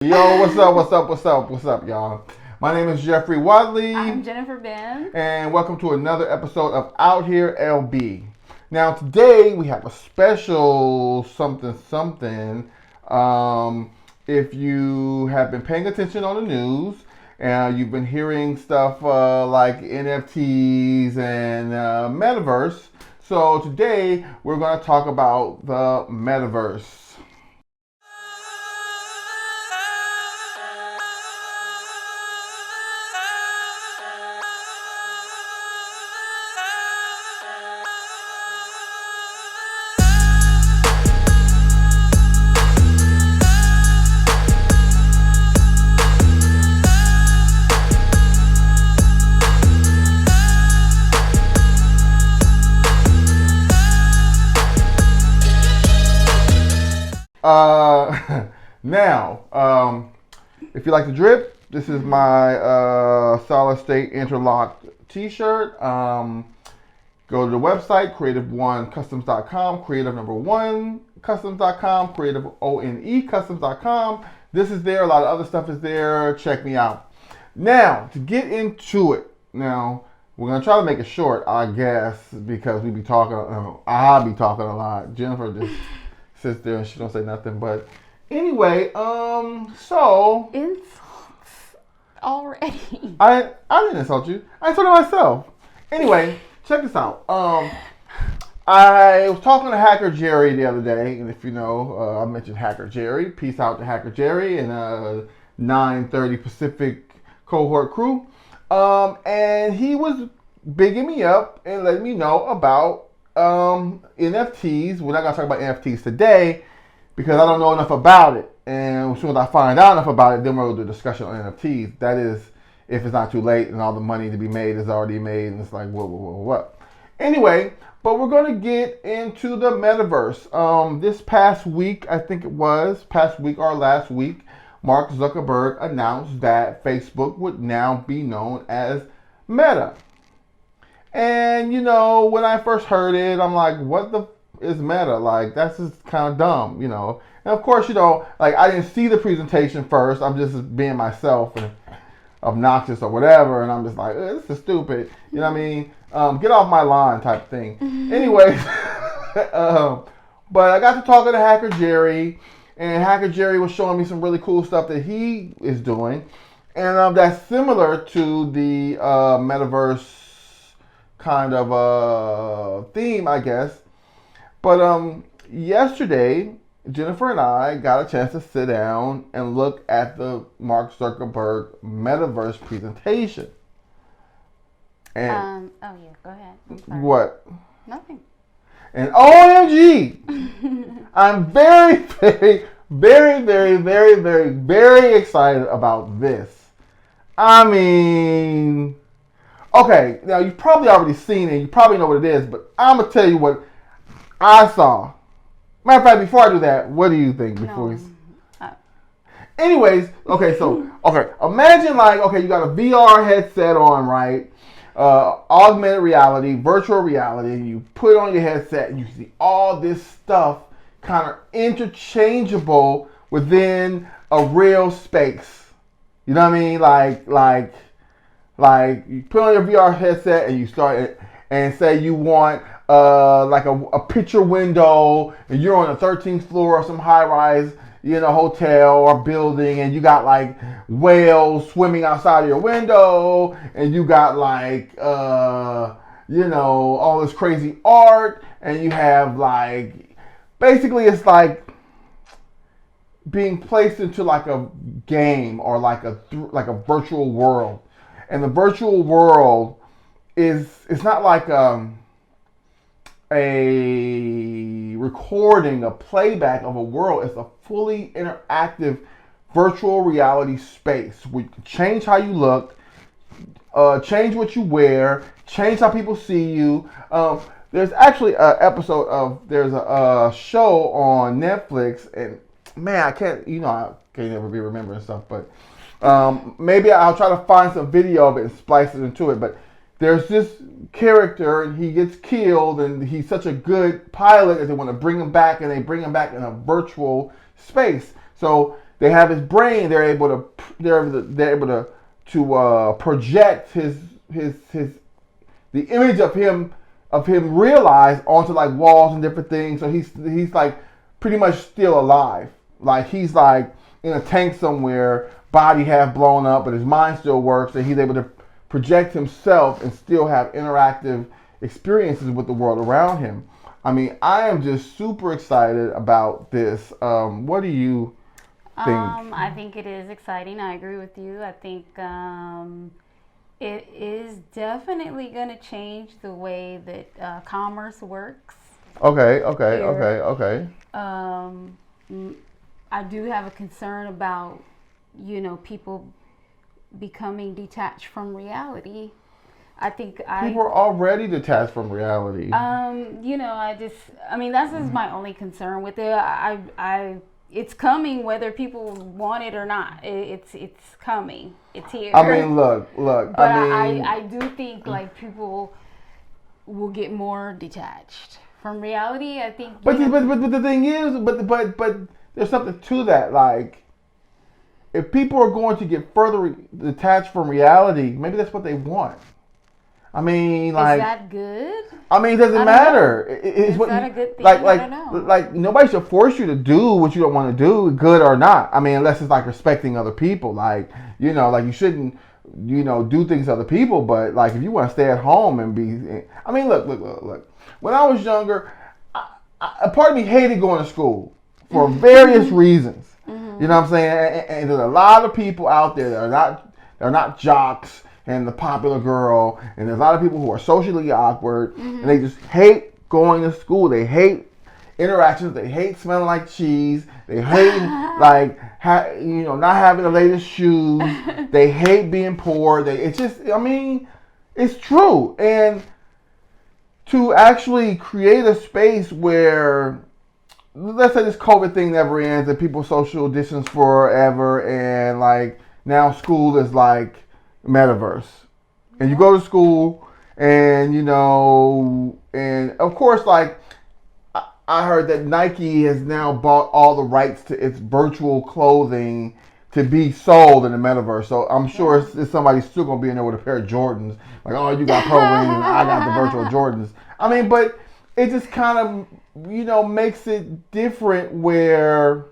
Yo, what's up, y'all? My name is Jeffrey Wadley. I'm Jennifer Ben. And welcome to another episode of Out Here LB. Now, today we have a special something. If you have been paying attention on the news, and you've been hearing stuff like NFTs and Metaverse. So today we're going to talk about the Metaverse. Now, if you like the drip, this is my solid state interlocked t-shirt. Go to the website, creative1customs.com, creative1customs.com, creative1customs.com. This is there. A lot of other stuff is there. Check me out. Now, to get into it, now, we're going to try to make it short, I guess, because we be talking, I'll be talking a lot. Jennifer just sits there and she don't say nothing, but anyway, so Insults already. I didn't insult you. I insulted myself. Anyway, check this out. I was talking to Hacker Jerry the other day, and if you know, I mentioned Hacker Jerry. Peace out to Hacker Jerry and 9:30 Pacific cohort crew. And he was bigging me up and letting me know about NFTs. We're not gonna talk about NFTs today because I don't know enough about it. And as soon as I find out enough about it, then we'll do a discussion on NFTs. That is, if it's not too late and all the money to be made is already made, and it's like, what? Anyway, but we're going to get into the Metaverse. This past week, I think it was, or last week, Mark Zuckerberg announced that Facebook would now be known as Meta. And, you know, when I first heard it, I'm like, what the is Meta? Like, that's just kind of dumb, you know. And of course, you know, like, I didn't see the presentation first. I'm just being myself and obnoxious or whatever. And I'm just like, this is stupid. You know what I mean? Get off my lawn type thing. Anyway, but I got to talking to Hacker Jerry. And Hacker Jerry was showing me some really cool stuff that he is doing. And that's similar to the Metaverse kind of theme, I guess. But yesterday, Jennifer and I got a chance to sit down and look at the Mark Zuckerberg Metaverse presentation. And oh yeah, go ahead. I'm sorry. what? Nothing. And OMG, I'm very excited about this. I mean, okay, now you've probably already seen it, you probably know what it is, but I'm going to tell you what I saw. Matter of fact, before I do that, what do you think? Anyways, okay, imagine like, okay, you got a VR headset on, right? Augmented reality, virtual reality, and you put on your headset and you see all this stuff kind of interchangeable within a real space. You know what I mean? Like you put on your VR headset and you start it, and say you want like a picture window, and you're on the 13th floor of some high-rise, you know, hotel or building, and you got like whales swimming outside of your window, and you got like you know, all this crazy art, and you have like, basically it's like being placed into like a game or like a virtual world. And the virtual world it's not like a recording, a playback of a world. It's a fully interactive virtual reality space where you can change how you look, change what you wear, change how people see you. There's actually an episode of, there's a show on Netflix, and man, I can't never be remembering stuff, but maybe I'll try to find some video of it and splice it into it. But there's this character, and he gets killed, and he's such a good pilot, and they want to bring him back, and they bring him back in a virtual space. So they have his brain. They're able to project the image of him realized onto like walls and different things. So he's like pretty much still alive. Like he's like in a tank somewhere, body half blown up, but his mind still works, and he's able to project himself and still have interactive experiences with the world around him. I mean, I am just super excited about this. What do you think? I think it is exciting. I agree with you. I think it is definitely going to change the way that commerce works. Okay. I do have a concern about, people becoming detached from reality. I think people are already detached from reality. that's just my only concern with it. It's coming whether people want it or not. It's coming. It's here. I mean, look. But I do think like people will get more detached from reality. I think. But the thing is, but there's something to that. Like, if people are going to get further detached from reality, maybe that's what they want. I mean, like, is that good? I mean, it doesn't matter. Is that a good thing? Like, I don't know. Like, nobody should force you to do what you don't want to do, good or not. I mean, unless it's like respecting other people. Like, like you shouldn't, do things to other people. But like, if you want to stay at home and be, I mean, look. When I was younger, a part of me hated going to school for various reasons. You know what I'm saying? And there's a lot of people out there that are not jocks and the popular girl, and there's a lot of people who are socially awkward, and they just hate going to school. They hate interactions. They hate smelling like cheese. They hate not having the latest shoes. They hate being poor. It's true. And to actually create a space where, let's say this COVID thing never ends and people social distance forever, and like now school is like Metaverse, and you go to school, and and of course, like I heard that Nike has now bought all the rights to its virtual clothing to be sold in the Metaverse. So I'm sure it's somebody still gonna be in there with a pair of Jordans. Like, oh, you got Pro Wings, and I got the virtual Jordans. I mean, but it just kind of makes it different where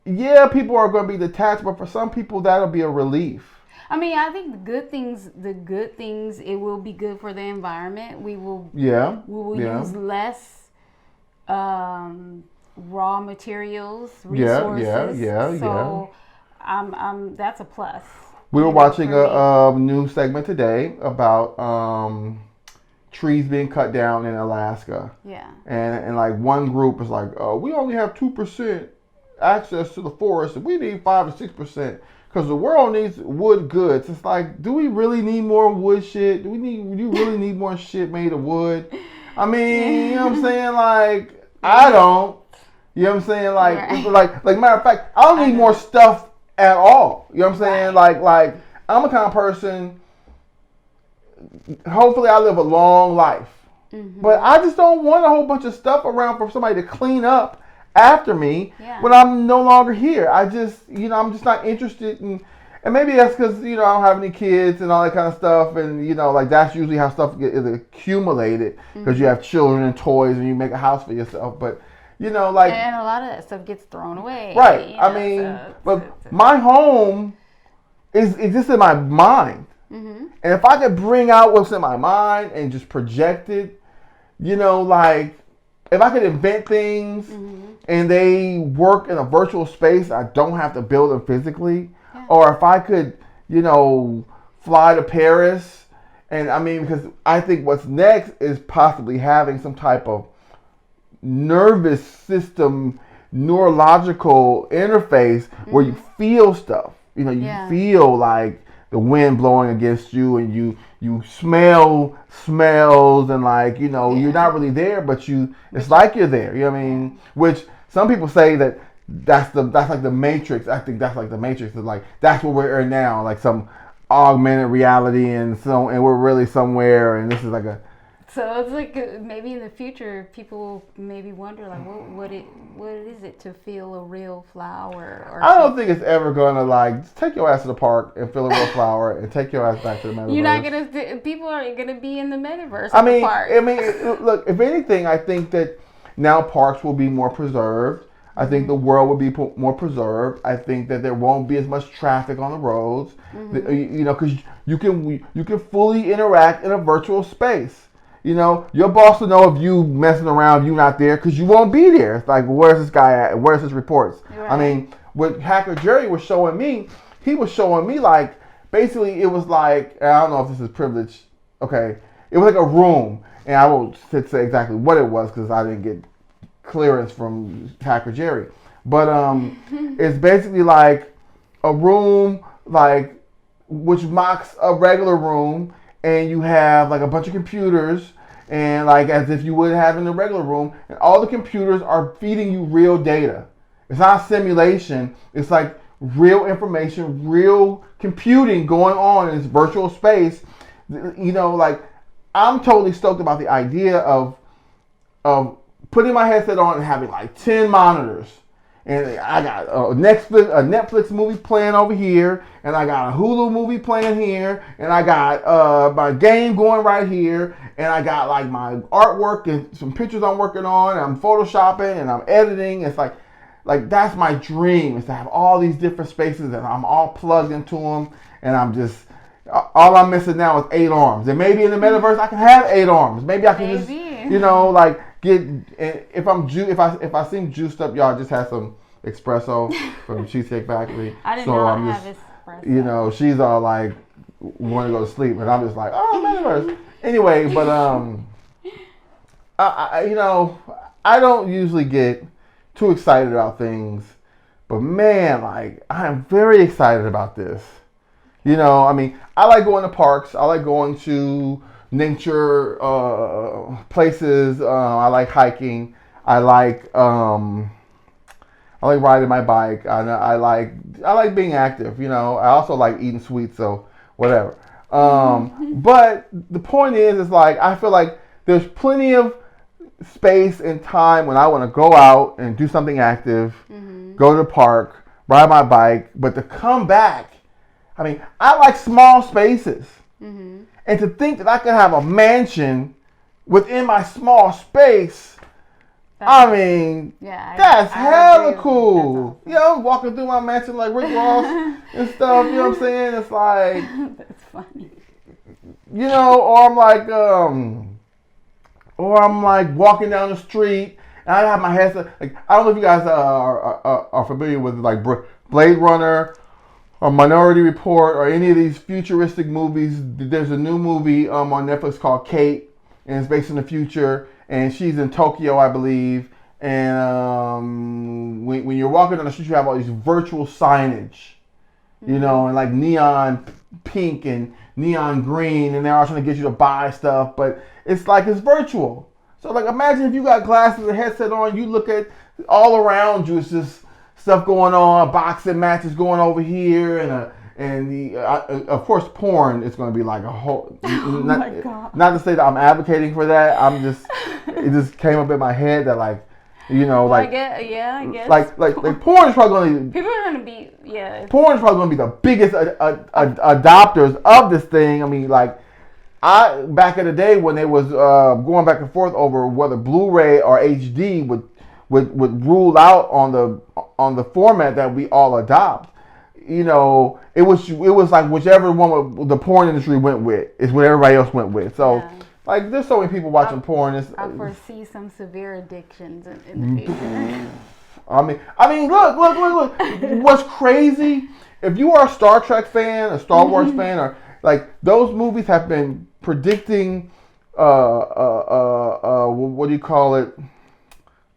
yeah, people are going to be detached, but for some people that'll be a relief. I mean, I think the good things, it will be good for the environment. We will use less raw materials, resources. So that's a plus. We were watching a new segment today about trees being cut down in Alaska. Yeah. And like one group is like, oh, we only have 2% access to the forest, and we need 5 to 6% because the world needs wood goods. It's like, do we really need more wood shit? Do you really need more shit made of wood? I mean, you know what I'm saying? Like, I don't. You know what I'm saying? Like, right. like matter of fact, I don't need more stuff at all. You know what I'm saying? Right. Like I'm the kind of person. Hopefully, I live a long life, but I just don't want a whole bunch of stuff around for somebody to clean up after me when I'm no longer here. I just, I'm just not interested in, and maybe that's because, I don't have any kids and all that kind of stuff, and, like that's usually how stuff is accumulated, because you have children and toys and you make a house for yourself, but, like... And a lot of that stuff gets thrown away. Right. But my home is just in my mind. And if I could bring out what's in my mind and just project it, like... If I could invent things and they work in a virtual space, I don't have to build them physically. Yeah. Or if I could, fly to Paris. And I mean, because I think what's next is possibly having some type of nervous system, neurological interface where you feel stuff. You feel like the wind blowing against you, and you smell smells, and like, you're not really there, but it's like you're there. You know what I mean? Which some people say that's like the Matrix. I think that's like the Matrix. Is like, that's where we're in now, like some augmented reality, and we're really somewhere, and this is like So it's like maybe in the future people will maybe wonder like what is it to feel a real flower? Or I don't think it's ever gonna like just take your ass to the park and feel a real flower and take your ass back to the metaverse. You're not gonna. People aren't gonna be in the metaverse. The park. Look. If anything, I think that now parks will be more preserved. I think the world will be more preserved. I think that there won't be as much traffic on the roads. Because you can fully interact in a virtual space. Your boss will know if you messing around, you not there, because you won't be there. It's like, where's this guy at? Where's his reports? Right. What Hacker Jerry was showing me, he was showing me like, basically it was like, I don't know if this is privilege. Okay. It was like a room, and I won't say exactly what it was because I didn't get clearance from Hacker Jerry. But it's basically like a room like which mocks a regular room, and you have like a bunch of computers and like as if you would have in a regular room, and all the computers are feeding you real data. It's not a simulation. It's like real information, real computing going on in this virtual space. Like I'm totally stoked about the idea of putting my headset on and having like 10 monitors. And I got a Netflix movie playing over here, and I got a Hulu movie playing here, and I got my game going right here, and I got like my artwork and some pictures I'm working on, and I'm photoshopping and I'm editing. It's like that's my dream, is to have all these different spaces and I'm all plugged into them, and I'm just all I'm missing now is 8 arms. And maybe in the metaverse I can have 8 arms. Maybe I can just like get, if I seem juiced up, y'all just had some espresso from Cheesecake Factory. I did not have espresso. She's all like want to go to sleep, and I'm just like, oh, metaverse. Anyway, but I don't usually get too excited about things, but man, like I am very excited about this. I like going to parks. I like going to nature places. I like hiking. I like riding my bike. I like being active. I also like eating sweets. So whatever. But the point is like I feel like there's plenty of space and time when I want to go out and do something active, go to the park, ride my bike, but to come back. I like small spaces. And to think that I could have a mansion within my small space, that's hella cool. That's awesome. Walking through my mansion like Rick Ross and stuff, you know what I'm saying? It's like... That's funny. Or I'm like walking down the street and I have my headset. Like, I don't know if you guys are familiar with like Blade Runner or Minority Report or any of these futuristic movies. There's a new movie on Netflix called Kate, and it's based in the future, and she's in Tokyo, I believe. And when you're walking down the street, you have all these virtual signage, and like neon pink and neon green, and they're all trying to get you to buy stuff, but it's like it's virtual. So like imagine if you got glasses and headset on, you look at all around you, it's just stuff going on, boxing matches going over here, and of course porn is going to be like a whole. Not to say that I'm advocating for that. It just came up in my head that like, I guess. Like porn is probably going to. People are going to be Porn is probably going to be the biggest adopters of this thing. Back in the day when they was going back and forth over whether Blu-ray or HD would rule out on the format that we all adopt. It was like whichever one the porn industry went with is what everybody else went with. So like there's so many people watching porn. I foresee some severe addictions in the future. Look. What's crazy? If you are a Star Trek fan, a Star Wars fan, or like those movies have been predicting what do you call it?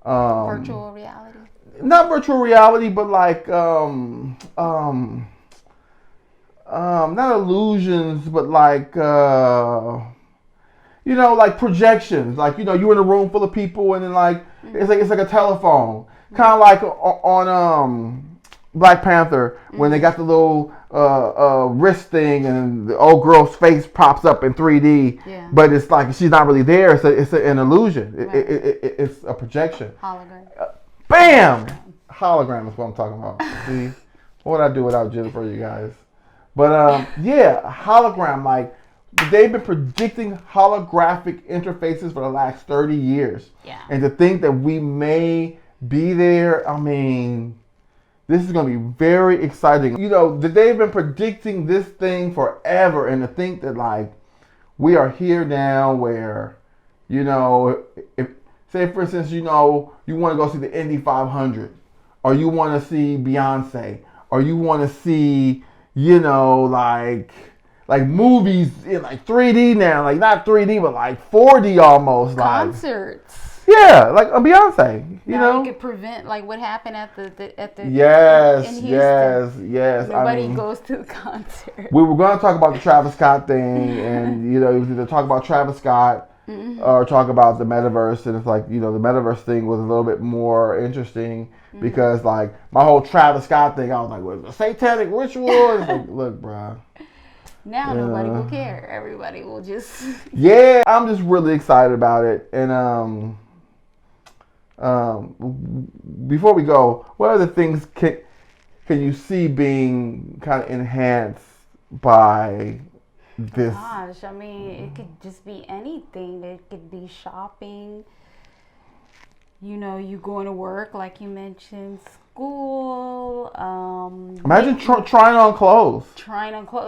Virtual reality. Not virtual reality, but like not illusions, but like like projections. Like you're in a room full of people, and then like it's like a telephone, kind of like on Black Panther when they got the little wrist thing and the old girl's face pops up in 3D, but it's like she's not really there. It's an illusion. It's a projection. Hologram. Bam! Hologram is what I'm talking about. See, what would I do without Jennifer, you guys? But hologram. Like they've been predicting holographic interfaces for the last 30 years. Yeah. And to think that we may be there, I mean, this is going to be very exciting. You know, they've been predicting this thing forever, and to think that, like, we are here now where, you know, if, say, for instance, you know, you want to go see the Indy 500, or you want to see Beyonce, or you want to see, you know, like movies in, like, 3D now. Like, not 3D, but, like, 4D almost. Concerts. Yeah, like a Beyonce, you know. You could prevent like what happened at the yes, in yes. Nobody goes to the concert. We were going to talk about the Travis Scott thing, and you know, it was either talk about Travis Scott or talk about the Metaverse, and it's like, you know, the Metaverse thing was a little bit more interesting because like my whole Travis Scott thing, I was like, well, it's a satanic ritual. It's like, look, bro. Now nobody will care. Everybody will just. Yeah, I'm just really excited about it, and before we go, what other things can you see being kind of enhanced by this? Gosh, I mean, it could just be anything. It could be shopping. You know, you going to work, like you mentioned, school. Imagine trying on clothes.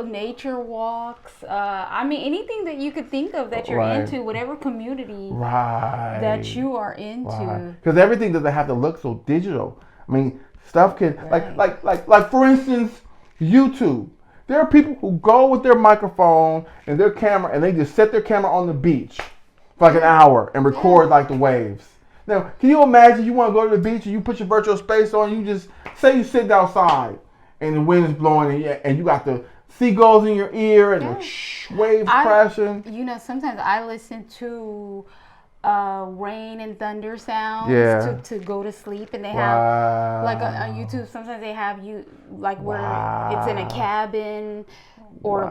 Nature walks. I mean, anything that you could think of that you're into, whatever community that you are into. Because everything doesn't have to look so digital. I mean, stuff can like for instance, YouTube. There are people who go with their microphone and their camera, and they just set their camera on the beach for like an hour and record like the waves. Now, can you imagine you want to go to the beach and you put your virtual space on, you just, say you sit outside and the wind is blowing and you got the seagulls in your ear and the waves crashing. You know, sometimes I listen to rain and thunder sounds to go to sleep, and they have, like on YouTube, sometimes they have you, like where it's in a cabin or,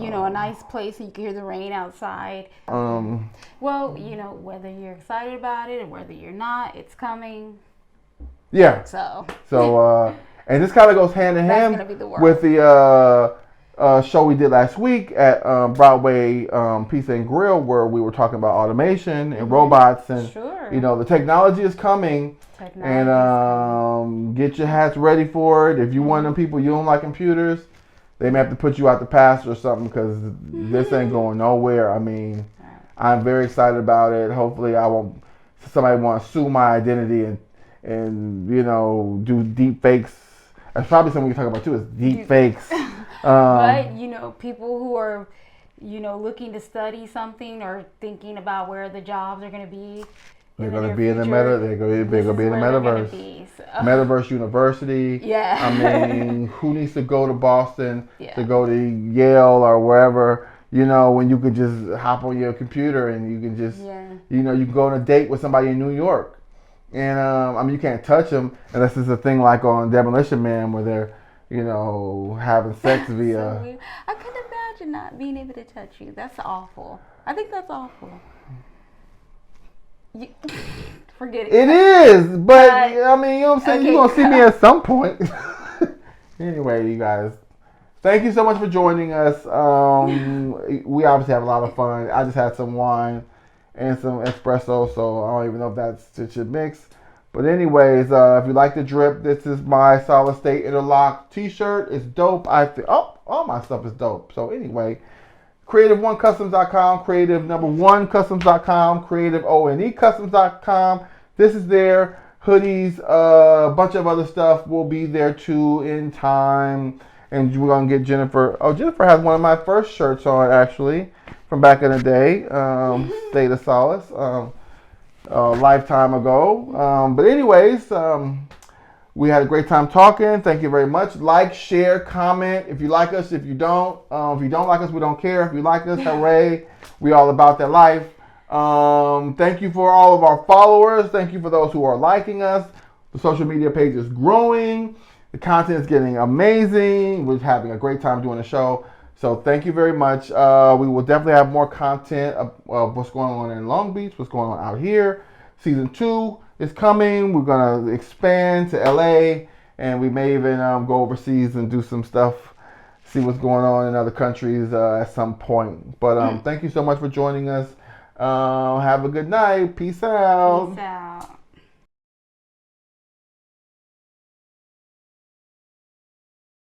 you know, a nice place and you can hear the rain outside. Well, you know, whether you're excited about it or whether you're not, it's coming. Yeah. So and this kind of goes hand in hand with the show we did last week at Broadway Pizza and Grill, where we were talking about automation and robots, and you know, the technology is coming. And get your hats ready for it. If you're one of them people, you don't like computers, they may have to put you out the pasture or something, because this ain't going nowhere. I mean, I'm very excited about it. Hopefully somebody want to sue my identity and you know, do deep fakes. That's probably something we can talk about too, is deep fakes. But, you know, people who are, you know, looking to study something or thinking about where the jobs are going to be. They're going to be in the Metaverse. Metaverse University. Yeah. I mean, who needs to go to Boston to go to Yale or wherever, you know, when you could just hop on your computer and you can just, you know, you can go on a date with somebody in New York. And, I mean, you can't touch them unless it's a thing like on Demolition Man where they're, you know, having sex via... I couldn't imagine not being able to touch you. That's awful. I think that's awful. Forget it. It is, but I mean, you know what I'm saying? You're going to see me at some point. Anyway, you guys, thank you so much for joining us. We obviously have a lot of fun. I just had some wine and some espresso, so I don't even know if that's it should mix. But anyways, if you like the drip, this is my Solid State Interlock t-shirt. It's dope. I think all my stuff is dope. So anyway, creative1customs.com, creative1customs.com, creativeonecustoms.com. This is there. Hoodies, a bunch of other stuff will be there too in time. And we're going to get Jennifer. Oh, Jennifer has one of my first shirts on, actually, from back in the day. State of Solace. A lifetime ago. But anyways, we had a great time talking. Thank you very much. Like, share, comment. If you like us, if you don't like us, we don't care. If you like us, hooray. We all about that life. Thank you for all of our followers. Thank you for those who are liking us. The social media page is growing. The content is getting amazing. We're having a great time doing the show. So thank you very much. We will definitely have more content of what's going on in Long Beach, what's going on out here. Season 2 is coming. We're going to expand to LA, and we may even go overseas and do some stuff, see what's going on in other countries at some point. But thank you so much for joining us. Have a good night. Peace out. Peace out.